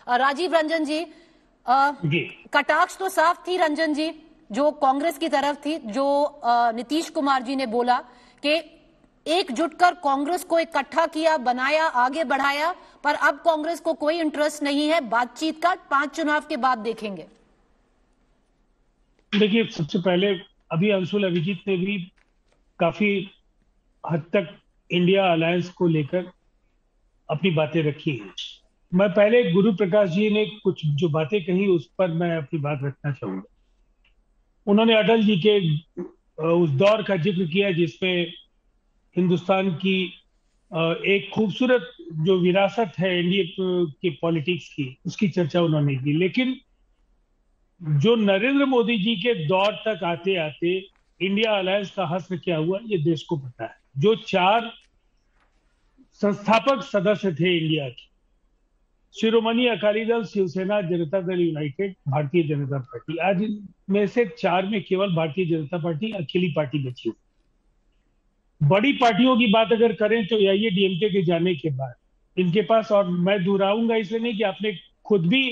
राजीव रंजन जी, जी कटाक्ष तो साफ थी रंजन जी, जो कांग्रेस की तरफ थी, जो नीतीश कुमार जी ने बोला कि एकजुट कर कांग्रेस को इकट्ठा किया, बनाया, आगे बढ़ाया, पर अब कांग्रेस को कोई इंटरेस्ट नहीं है बातचीत का, 5 चुनाव के बाद देखेंगे। देखिए, सबसे पहले अभी अंशुल अभिजीत ने भी काफी हद तक इंडिया अलायंस को लेकर अपनी बातें रखी हैं। मैं पहले गुरु प्रकाश जी ने कुछ जो बातें कही उस पर मैं अपनी बात रखना चाहूंगा। उन्होंने अटल जी के उस दौर का जिक्र किया जिसमें हिंदुस्तान की एक खूबसूरत जो विरासत है इंडिया की पॉलिटिक्स की, उसकी चर्चा उन्होंने की। लेकिन जो नरेंद्र मोदी जी के दौर तक आते आते इंडिया अलायंस का हश्र क्या हुआ, ये देश को पता है। जो 4 संस्थापक सदस्य थे इंडिया के, शिरोमणि अकाली दल, शिवसेना, जनता दल यूनाइटेड, भारतीय जनता पार्टी, आज में से 4 में केवल भारतीय जनता पार्टी अकेली पार्टी बची हुई। बड़ी पार्टियों की बात अगर करें तो एआईएडीएमके के जाने के बाद इनके पास, और मैं दोहराऊंगा इसलिए नहीं कि आपने खुद भी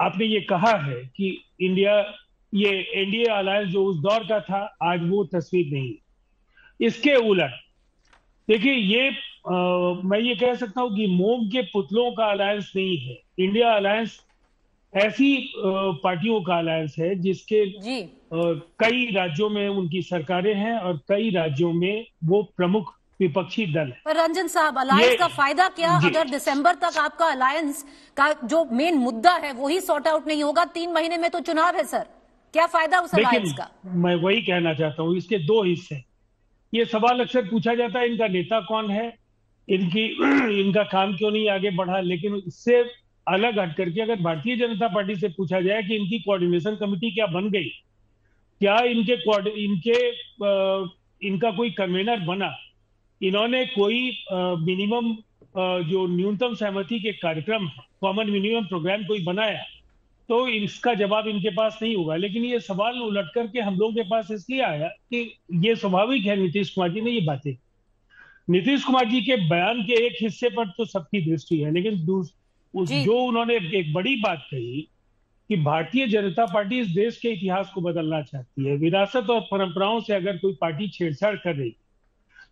आपने ये कहा है कि इंडिया, ये एनडीए अलायंस जो उस दौर का था, आज वो तस्वीर नहीं है। इसके उलट देखिए, मैं ये कह सकता हूं कि मोम के पुतलों का अलायंस नहीं है इंडिया अलायंस। ऐसी पार्टियों का अलायंस है जिसके कई राज्यों में उनकी सरकारें हैं और कई राज्यों में वो प्रमुख विपक्षी दल है। पर रंजन साहब, अलायंस का फायदा क्या अगर दिसंबर तक आपका अलायंस का जो मेन मुद्दा है वो ही सॉर्ट आउट नहीं होगा? 3 महीने में तो चुनाव है सर, क्या फायदा उस अलायंस का? मैं वही कहना चाहता हूँ, इसके 2 हिस्से। ये सवाल अक्सर पूछा जाता है, इनका नेता कौन है, इनका काम क्यों नहीं आगे बढ़ा। लेकिन इससे अलग हट करके अगर भारतीय जनता पार्टी से पूछा जाए कि इनकी कोऑर्डिनेशन कमेटी क्या बन गई, क्या इनका कोई कन्वेनर बना, इन्होंने कोई मिनिमम जो न्यूनतम सहमति के कार्यक्रम है, कॉमन मिनिमम प्रोग्राम कोई बनाया, तो इसका जवाब इनके पास नहीं होगा। लेकिन ये सवाल उलट करके हम लोगों के पास इसलिए आया कि ये स्वाभाविक है, नीतीश कुमार जी ने ये बातें, नीतीश कुमार जी के बयान के एक हिस्से पर तो सबकी दृष्टि है, लेकिन जो उन्होंने एक बड़ी बात कही कि भारतीय जनता पार्टी इस देश के इतिहास को बदलना चाहती है। विरासत और परंपराओं से अगर कोई पार्टी छेड़छाड़ कर रही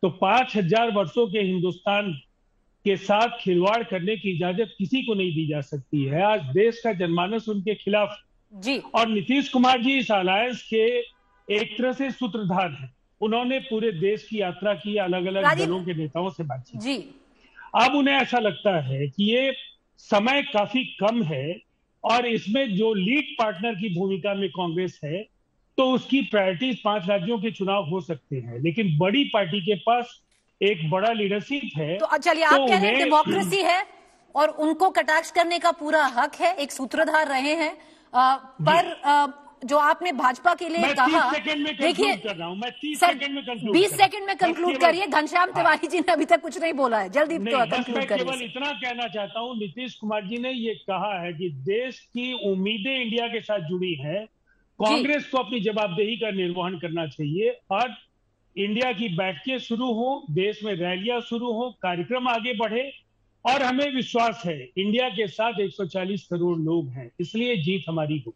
तो 5000 वर्षों के हिंदुस्तान के साथ खिलवाड़ करने की इजाजत किसी को नहीं दी जा सकती है। आज देश का जनमानस उनके खिलाफ जी, और नीतीश कुमार जी इस अलायंस के एक तरह से सूत्रधार हैं। उन्होंने पूरे देश की यात्रा की, अलग अलग दलों के नेताओं से बातचीत जी। अब उन्हें ऐसा लगता है कि ये समय काफी कम है और इसमें जो लीड पार्टनर की भूमिका में कांग्रेस है, तो उसकी प्रायोरिटीज 5 राज्यों के चुनाव हो सकते हैं। लेकिन बड़ी पार्टी के पास एक बड़ा लीडरशिप है। तो चलिए, आप कह रहे हैं डेमोक्रेसी है और उनको कटाक्ष करने का पूरा हक है, एक सूत्रधार रहे हैं। पर जो आपने भाजपा के लिए कहा, देखिए सर 20 सेकंड में कंक्लूड करिए। घनश्याम तिवारी जी ने अभी तक कुछ नहीं बोला है, जल्दी कंक्लूड करिए। केवल इतना कहना चाहता हूं, नीतीश कुमार जी ने ये कहा है कि देश की उम्मीदें इंडिया के साथ जुड़ी हैं, कांग्रेस को अपनी जवाबदेही का निर्वहन करना चाहिए और इंडिया की बैठकें शुरू हो, देश में रैलियां शुरू हो, कार्यक्रम आगे बढ़े। और हमें विश्वास है इंडिया के साथ 140 करोड़ लोग हैं, इसलिए जीत हमारी हो।